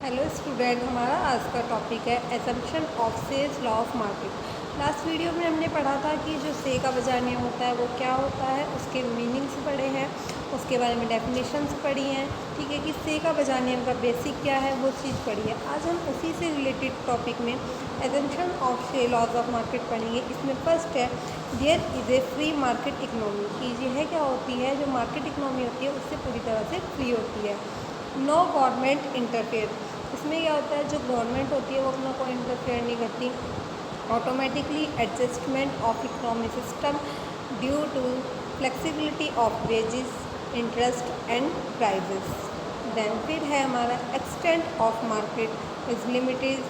Hello student, हमारा आज का टॉपिक है एजम्पशन ऑफ सेल्स law of market. Last video में हमने पढ़ा था कि जो से का बजाय नियम होता है वो क्या होता है, उसके मीनिंग्स पढ़े हैं, उसके बारे में डेफिनेशंस पढ़ी हैं। ठीक है कि से का बजाय नियम का बेसिक क्या है वो चीज़ पढ़ी है। आज हम उसी से रिलेटेड टॉपिक में assumption of Say's laws of market पढ़ेंगे। इसमें फर्स्ट है there is a free market economy, कि ये है क्या होती है, जो मार्केट इकनॉमी होती है उससे पूरी तरह से फ्री होती है। नो गवर्नमेंट इंटरफेयर, इसमें क्या होता है, जो गवर्नमेंट होती है वो अपना कोई इंटरफेयर नहीं करती। Automatically adjustment of economic system due to flexibility of wages, interest and prices. Then फिर है हमारा extent of market is limited.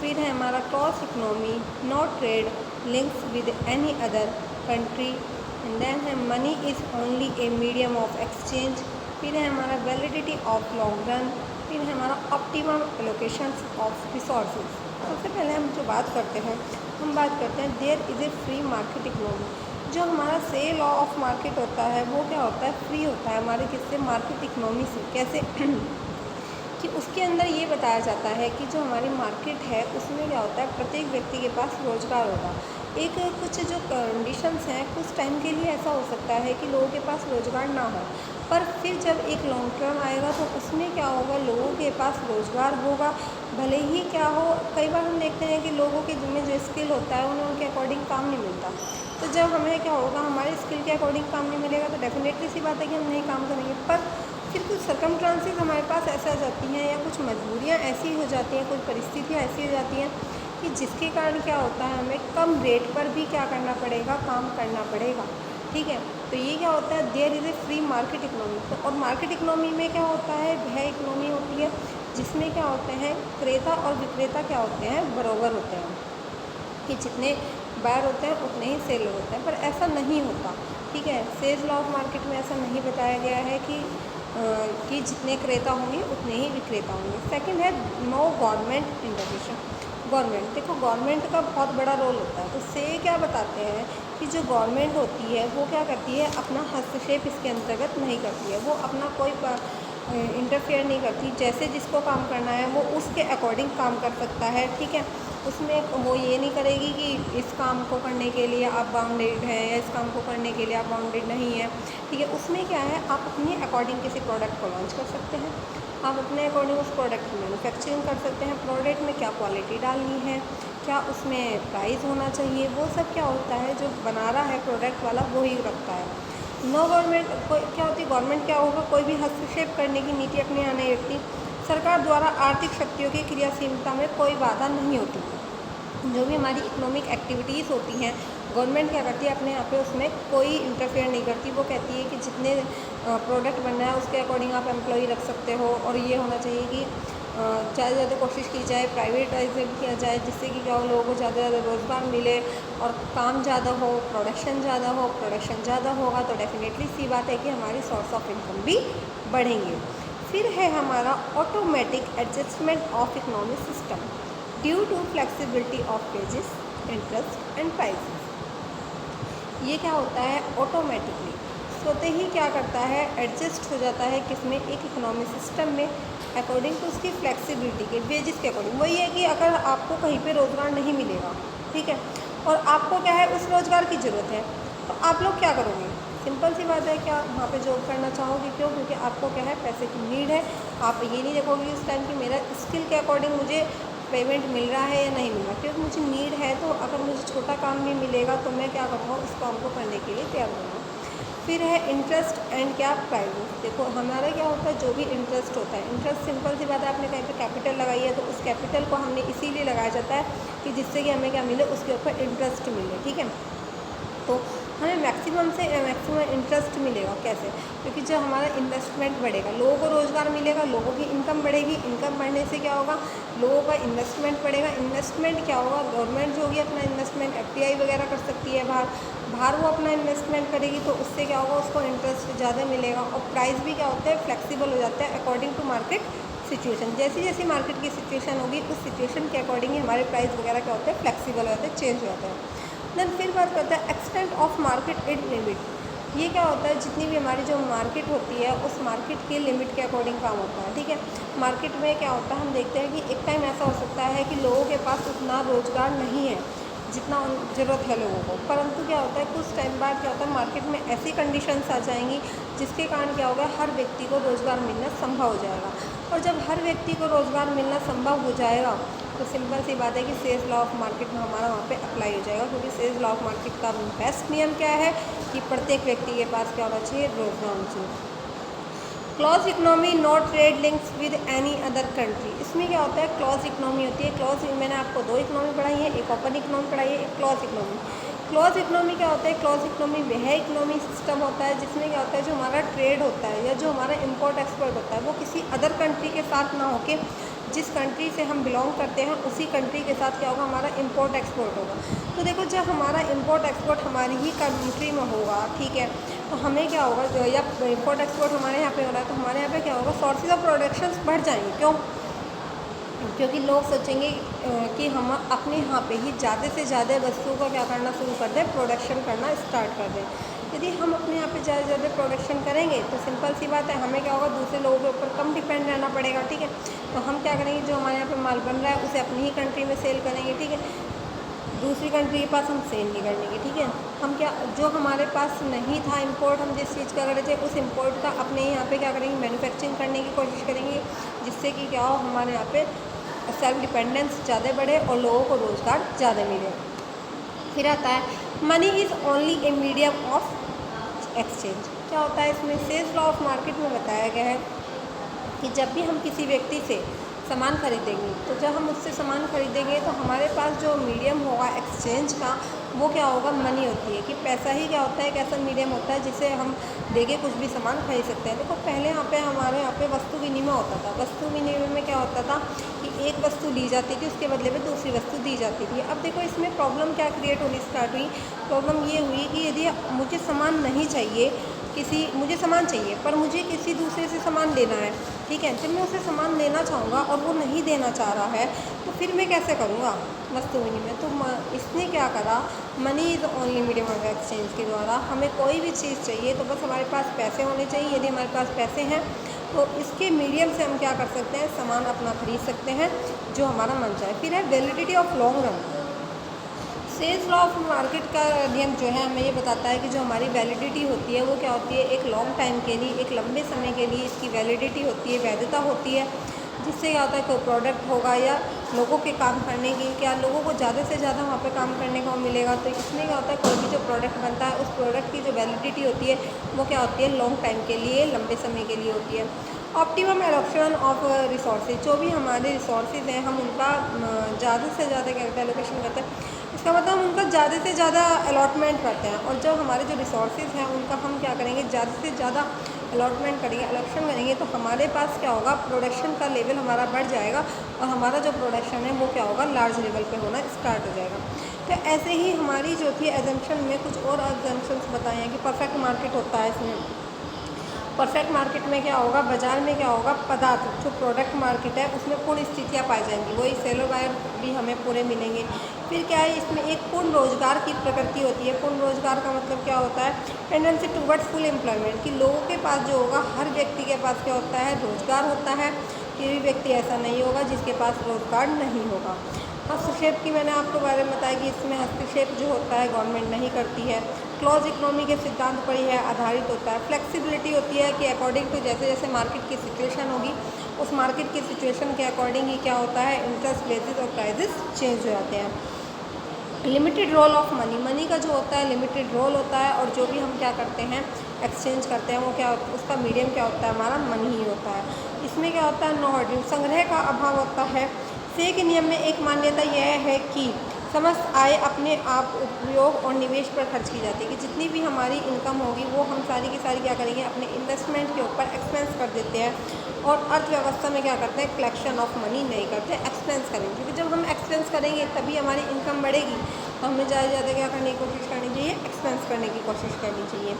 फिर है हमारा cross economy, no trade links with any other country. And then है money is only a medium of exchange. फिर है हमारा वैलिडिटी ऑफ लॉन्ग रन। फिर है हमारा ऑप्टिमम एलोकेशन ऑफ रिसोर्सेज। सबसे पहले हम जो बात करते हैं, हम बात करते हैं there is a free market economy. जो हमारा से लॉ ऑफ मार्केट होता है वो क्या होता है, फ्री होता है हमारे किससे, मार्केट इकोनॉमी से। कैसे कि उसके अंदर ये बताया जाता है कि जो हमारी मार्केट है उसमें क्या होता है, प्रत्येक व्यक्ति के पास रोज़गार होगा। एक कुछ जो कंडीशंस हैं, कुछ टाइम के लिए ऐसा हो सकता है कि लोगों के पास रोज़गार ना हो, पर फिर जब एक लॉन्ग टर्म आएगा तो उसमें क्या होगा, लोगों के पास रोज़गार होगा। भले ही क्या हो, कई बार हम देखते हैं कि लोगों के जिम्मे जो स्किल होता है उन्हें उनके अकॉर्डिंग काम नहीं मिलता। तो जब हमें क्या होगा, हमारे स्किल के अकॉर्डिंग काम नहीं मिलेगा तो डेफिनेटली सी बात है कि हम नहीं काम करेंगे। पर फिर कुछ सर्कमस्टांसेस हमारे पास ऐसे आ जाती हैं या कुछ मजबूरियाँ ऐसी हो जाती हैं, कुछ परिस्थितियाँ ऐसी हो जाती हैं कि जिसके कारण क्या होता है, हमें कम रेट पर भी क्या करना पड़ेगा, काम करना पड़ेगा। ठीक है, तो ये क्या होता है, there is a free market economy. तो और मार्केट इकोनॉमी में क्या होता है, वह इकोनॉमी होती है जिसमें क्या होते हैं, क्रेता और विक्रेता क्या होते हैं, बराबर होते हैं, कि जितने बायर होते हैं उतने ही सेलर होते हैं। पर ऐसा नहीं होता। ठीक है, सेल्स लॉ ऑफ मार्केट में ऐसा नहीं बताया गया है कि जितने क्रेता होंगे उतने ही विक्रेता होंगे। सेकंड है नो गवर्नमेंट इंटरवेंशन। गवर्नमेंट, देखो गवर्नमेंट का बहुत बड़ा रोल होता है। तो से क्या बताते हैं कि जो गवर्नमेंट होती है वो क्या करती है, अपना हस्तक्षेप इसके अंतर्गत नहीं करती है, वो अपना कोई इंटरफेयर नहीं करती। जैसे जिसको काम करना है वो उसके अकॉर्डिंग काम कर सकता है। ठीक है, उसमें वो ये नहीं करेगी कि इस काम को करने के लिए आप बाउंडेड हैं या इस काम को करने के लिए आप बाउंडेड नहीं हैं। ठीक है, उसमें क्या है, आप अपने अकॉर्डिंग किसी प्रोडक्ट को लॉन्च कर सकते हैं, आप अपने अकॉर्डिंग उस प्रोडक्ट की मैन्युफैक्चरिंग कर सकते हैं। प्रोडक्ट में क्या क्वालिटी डालनी है, क्या उसमें प्राइस होना चाहिए, वो सब क्या होता है, जो बना रहा है प्रोडक्ट वाला वो ही रखता है। नो गवर्नमेंट, कोई क्या होती है, गवर्नमेंट क्या होगा, कोई भी हस्तक्षेप करने की नीति अपने यहाँ नहीं रखती। सरकार द्वारा आर्थिक शक्तियों की क्रियाशीलता में कोई बाधा नहीं होती। जो भी हमारी इकोनॉमिक एक्टिविटीज़ होती हैं, गवर्नमेंट क्या करती है, अपने यहाँ पे उसमें कोई इंटरफेयर नहीं करती। वो कहती है कि जितने प्रोडक्ट बनना है उसके अकॉर्डिंग आप एम्प्लॉई रख सकते हो, और ये होना चाहिए कि ज़्यादा से ज़्यादा कोशिश की जाए, प्राइवेटाइजेशन किया जाए, जिससे कि क्या हो, लोगों को ज़्यादा से ज़्यादा रोज़गार मिले और काम ज़्यादा हो, प्रोडक्शन ज़्यादा हो। प्रोडक्शन ज़्यादा होगा तो डेफिनेटली सी बात है कि हमारी सोर्स ऑफ इनकम भी बढ़ेंगे। फिर है हमारा automatic adjustment of economic system due to flexibility of wages, interest and prices. ये क्या होता है, ऑटोमेटिकली सोते ही क्या करता है, एडजस्ट हो जाता है किसमें, एक इकोनॉमिक सिस्टम में, अकॉर्डिंग टू उसकी फ्लेक्सिबिलिटी के, वेजेस के अकॉर्डिंग। वही है कि अगर आपको कहीं पे रोज़गार नहीं मिलेगा, ठीक है, और आपको क्या है, उस रोज़गार की ज़रूरत है, तो आप लोग क्या करोगे, सिंपल सी बात है, क्या वहाँ पे जॉब करना चाहोगे। क्यों, क्योंकि आपको क्या है, पैसे की नीड है। आप ये नहीं देखोगे उस टाइम कि मेरा स्किल के अकॉर्डिंग मुझे पेमेंट मिल रहा है या नहीं मिल रहा, क्योंकि मुझे नीड है। तो अगर मुझे छोटा काम भी मिलेगा तो मैं क्या करूँगा, उस काम को करने के लिए तैयार रहूँगा। फिर है इंटरेस्ट एंड क्या, प्राइस। देखो हमारा क्या होता है, जो भी इंटरेस्ट होता है, इंटरेस्ट सिंपल सी बात है, आपने कहीं पे कैपिटल लगाई है तो उस कैपिटल को हमने इसीलिए लगाया जाता है कि जिससे कि हमें क्या मिले, उसके ऊपर इंटरेस्ट मिले। ठीक है, तो हमें मैक्सिमम से मैक्सिमम इंटरेस्ट मिलेगा। कैसे, क्योंकि जब हमारा इन्वेस्टमेंट बढ़ेगा, लोगों को रोज़गार मिलेगा, लोगों की इनकम बढ़ेगी, इनकम बढ़ने से क्या होगा, लोगों का इन्वेस्टमेंट बढ़ेगा। इन्वेस्टमेंट क्या होगा, गवर्नमेंट जो होगी अपना इन्वेस्टमेंट एफडीआई वगैरह कर सकती है बाहर वो अपना इन्वेस्टमेंट करेगी, तो उससे क्या होगा, उसको इंटरेस्ट ज़्यादा मिलेगा। और प्राइस भी क्या होता है, फ्लेक्सिबल हो जाता है अकॉर्डिंग टू मार्केट सिचुएशन। जैसी जैसी मार्केट की सिचुएशन होगी उस सिचुएशन के अकॉर्डिंग ही हमारे प्राइस वगैरह क्या होते हैं, फ्लेक्सिबल हो जाते हैं, चेंज हो जाते हैं। देन फिर बात करते हैं extent of market and limit. ये क्या होता है, जितनी भी हमारी जो मार्केट होती है उस मार्केट के लिमिट के अकॉर्डिंग काम होता है, ठीक है। मार्केट में क्या होता है, हम देखते हैं कि एक टाइम ऐसा हो सकता है कि लोगों के पास उतना रोज़गार नहीं है जितना ज़रूरत है लोगों को, परंतु क्या होता है कुछ टाइम बाद क्या होता है मार्केट में ऐसी कंडीशंस आ जाएंगी जिसके कारण क्या होगा, हर व्यक्ति को रोज़गार मिलना संभव हो जाएगा। और जब हर व्यक्ति को रोज़गार मिलना संभव हो जाएगा तो सिंपल सी बात है कि सेल्स लॉ ऑफ मार्केट में हमारा वहाँ पे अप्लाई हो जाएगा, क्योंकि सेल्स लॉ ऑफ मार्केट का बेस्ट नियम क्या है कि प्रत्येक व्यक्ति के पास क्या होना चाहिए, रोज़गार होना चाहिए। Clause economy not trade links with any other country. इसमें क्या होता है, क्लॉज इकोनॉमी होती है। क्लॉज मैंने आपको दो इकोनॉमी पढ़ाई है, एक ओपन इकोनॉमी पढ़ाई है, एक क्लॉज इकोनॉमी। क्लॉज इकोनॉमी क्या होता है, क्लॉज इकोनॉमी वह इकोनॉमी सिस्टम होता है जिसमें क्या होता है जो हमारा ट्रेड होता है या जो हमारा इम्पोर्ट एक्सपोर्ट होता है वो किसी अदर कंट्री के साथ ना होके जिस कंट्री से हम बिलोंग करते हैं उसी कंट्री के साथ क्या होगा, हमारा इम्पोर्ट एक्सपोर्ट होगा। तो देखो जब हमारा इम्पोर्ट एक्सपोर्ट हमारी ही कंट्री में होगा, ठीक है, तो हमें क्या होगा, जो या इम्पोर्ट एक्सपोर्ट हमारे यहाँ पे हो रहा है तो हमारे यहाँ पे क्या होगा, सोर्सेज ऑफ प्रोडक्शंस बढ़ जाएंगे। क्यों? क्योंकि लोग सोचेंगे कि हम अपने यहाँ पे ही ज़्यादा से ज़्यादा वस्तुओं का क्या करना शुरू कर दें, प्रोडक्शन करना स्टार्ट कर दें। यदि हम अपने यहाँ पे ज़्यादा से ज़्यादा प्रोडक्शन करेंगे तो सिंपल सी बात है हमें क्या होगा, दूसरे लोगों के ऊपर कम डिपेंड रहना पड़ेगा, ठीक है। तो हम क्या करेंगे, जो हमारे यहाँ पे माल बन रहा है उसे अपनी ही कंट्री में सेल करेंगे, ठीक है, दूसरी कंट्री के पास हम सेल नहीं करने ठीक है। हम क्या, जो हमारे पास नहीं था इम्पोर्ट, हम जिस चीज़ का कर रहे थे उस इम्पोर्ट का अपने यहाँ पे क्या करेंगे, मैन्युफैक्चरिंग करने की कोशिश करेंगे, जिससे कि क्या हो, हमारे यहाँ पे सेल्फ डिपेंडेंस ज़्यादा बढ़े और लोगों को रोज़गार ज़्यादा मिले। फिर आता है money is only a medium of exchange. क्या होता है इसमें, सेल्स लॉ ऑफ मार्केट में बताया गया है कि जब भी हम किसी व्यक्ति से सामान खरीदेंगे तो जब हम उससे सामान खरीदेंगे तो हमारे पास जो मीडियम होगा एक्सचेंज का वो क्या होगा, मनी होती है। कि पैसा ही क्या होता है, एक ऐसा मीडियम होता है जिसे हम देके कुछ भी सामान खरीद सकते हैं। देखो पहले यहाँ पे हमारे यहाँ पे वस्तु विनिमय होता था। वस्तु विनिमय में क्या होता था कि एक वस्तु ली जाती थी, उसके बदले में दूसरी वस्तु दी जाती थी। अब देखो इसमें प्रॉब्लम क्या क्रिएट होनी स्टार्ट हुई, प्रॉब्लम ये हुई कि यदि मुझे सामान नहीं चाहिए, मुझे सामान चाहिए पर मुझे किसी दूसरे से सामान लेना है, ठीक है, जब मैं उसे सामान लेना चाहूँगा और वो नहीं देना चाह रहा है तो फिर मैं कैसे करूँगा, वस्तु विनिमय। तो इसने क्या करा, money is only medium of exchange के द्वारा हमें कोई भी चीज़ चाहिए तो बस हमारे पास पैसे होने चाहिए। यदि हमारे पास पैसे हैं तो इसके मीडियम से हम क्या कर सकते हैं, सामान अपना खरीद सकते हैं जो हमारा मन चाहे। फिर है वैलिडिटी ऑफ लॉन्ग रन। सेल्स लॉ ऑफ मार्केट का नियम जो है हमें ये बताता है कि जो हमारी वैलिडिटी होती है वो क्या होती है, एक लॉन्ग टाइम के लिए, एक लंबे समय के लिए इसकी वैलिडिटी होती है, वैधता होती है। जिससे क्या होता है, कोई प्रोडक्ट होगा या लोगों के काम करने की, क्या लोगों को ज़्यादा से ज़्यादा वहाँ पे काम करने को मिलेगा। तो इसमें क्या होता है, कोई भी जो प्रोडक्ट बनता है उस प्रोडक्ट की जो वैलिडिटी होती है वो क्या होती है, लॉन्ग टाइम के लिए, लंबे समय के लिए होती है। ऑप्टिमम एलोकेशन ऑफ रिसोर्सेज, जो भी हमारे रिसोर्सेज हैं हम उनका ज़्यादा से ज़्यादा क्या करते हैं, एलोकेशन करते हैं। इसका मतलब हम उनका ज़्यादा से ज़्यादा अलॉटमेंट करते हैं। और जब हमारे जो रिसोर्सेज हैं उनका हम क्या करेंगे, ज़्यादा से ज़्यादा अलॉटमेंट करेंगे, एलोकेशन करेंगे तो हमारे पास क्या होगा, प्रोडक्शन का लेवल हमारा बढ़ जाएगा और हमारा जो प्रोडक्शन है वो क्या होगा, लार्ज लेवल पे होना स्टार्ट हो जाएगा। तो ऐसे ही हमारी जो थी एजम्पशन में कुछ और एजम्पशंस बताए हैं कि परफेक्ट मार्केट होता है। इसमें परफेक्ट मार्केट में क्या होगा, बाज़ार में क्या होगा, पदार्थ जो प्रोडक्ट मार्केट है उसमें पूर्ण स्थितियाँ पाई जाएंगी, वही सेलर बायर भी हमें पूरे मिलेंगे। फिर क्या है, इसमें एक पूर्ण रोजगार की प्रकृति होती है। पूर्ण रोजगार का मतलब क्या होता है, टेंडेंसी टूवर्ड्स फुल एम्प्लॉयमेंट, कि लोगों के पास जो होगा, हर व्यक्ति के पास क्या होता है, रोजगार होता है। कोई भी व्यक्ति ऐसा नहीं होगा जिसके पास रोजगार नहीं होगा। हस्तक्षेप की मैंने आपको बारे में बताया कि इसमें हस्तक्षेप जो होता है गवर्नमेंट नहीं करती है। क्लोज इकोनॉमी के सिद्धांत पर यह आधारित होता है। फ्लेक्सिबिलिटी होती है कि अकॉर्डिंग टू जैसे जैसे मार्केट की सिचुएशन होगी उस मार्केट की सिचुएशन के अकॉर्डिंग ही क्या होता है, इंटरेस्ट प्लेसेस और प्राइजेस चेंज हो जाते हैं। Limited role of money, money का जो होता है लिमिटेड रोल होता है और जो भी हम क्या करते हैं, एक्सचेंज करते हैं, वो क्या उसका मीडियम क्या होता है, हमारा मनी ही होता है। इसमें क्या होता है, नो होल्डिंग, संग्रह का अभाव होता है। से के नियम में एक मान्यता यह है कि समस्त आय अपने आप उपयोग और निवेश पर खर्च की जाती है, कि जितनी भी हमारी इनकम होगी वो हम सारी की सारी क्या करेंगे, अपने इन्वेस्टमेंट के ऊपर एक्सपेंस कर देते हैं। और अर्थव्यवस्था में क्या करते हैं, कलेक्शन ऑफ मनी नहीं करते, एक्सपेंस करेंगे। क्योंकि जब हम एक्सपेंस करेंगे तभी हमारी इनकम बढ़ेगी, तो हमें ज़्यादा से ज़्यादा क्या करने की कोशिश करनी चाहिए, एक्सपेंस करने की कोशिश करनी चाहिए।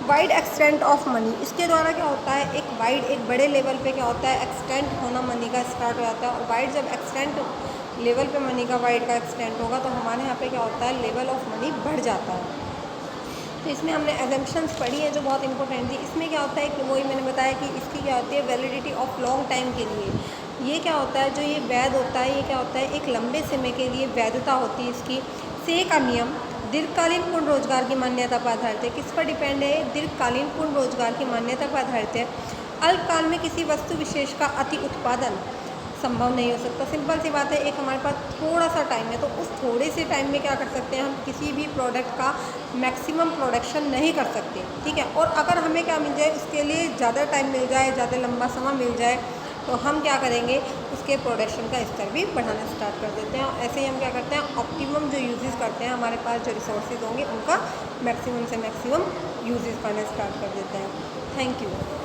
वाइड एक्सटेंट ऑफ मनी, इसके द्वारा क्या होता है, एक वाइड, एक बड़े लेवल पे क्या होता है, एक्सटेंट होना मनी का स्टार्ट हो जाता है। और वाइड जब एक्सटेंट लेवल पे मनी का वाइड का एक्सटेंट होगा तो हमारे यहाँ पे क्या होता है, लेवल ऑफ मनी बढ़ जाता है। तो इसमें हमने एजम्पशंस पढ़ी हैं जो बहुत इंपॉर्टेंट थी। इसमें क्या होता है कि वही मैंने बताया कि इसकी क्या होती है वैलिडिटी ऑफ लॉन्ग टाइम के लिए। ये क्या होता है, जो ये वैध होता है, ये क्या होता है, एक लंबे समय के लिए वैधता होती है इसकी। से का नियम दीर्घकालीन पूर्ण रोजगार की मान्यता पर आधारित है। किस पर डिपेंड है? दीर्घकालीन पूर्ण रोजगार की मान्यता पर आधारित है। अल्पकाल में किसी वस्तु विशेष का अति उत्पादन संभव नहीं हो सकता। सिंपल सी बात है, एक हमारे पास थोड़ा सा टाइम है, तो उस थोड़े से टाइम में क्या कर सकते हैं, हम किसी भी प्रोडक्ट का मैक्सिमम प्रोडक्शन नहीं कर सकते, ठीक है। और अगर हमें क्या मिल जाए, उसके लिए ज़्यादा टाइम मिल जाए, ज़्यादा लंबा समय मिल जाए, तो हम क्या करेंगे, उसके प्रोडक्शन का स्तर भी बढ़ाना स्टार्ट कर देते हैं। और ऐसे ही हम क्या करते हैं, ऑप्टिमम जो यूजेस करते हैं, हमारे पास जो रिसोर्सेज होंगे उनका मैक्सिमम से मैक्सिमम यूजेस करना स्टार्ट कर देते हैं। Thank you.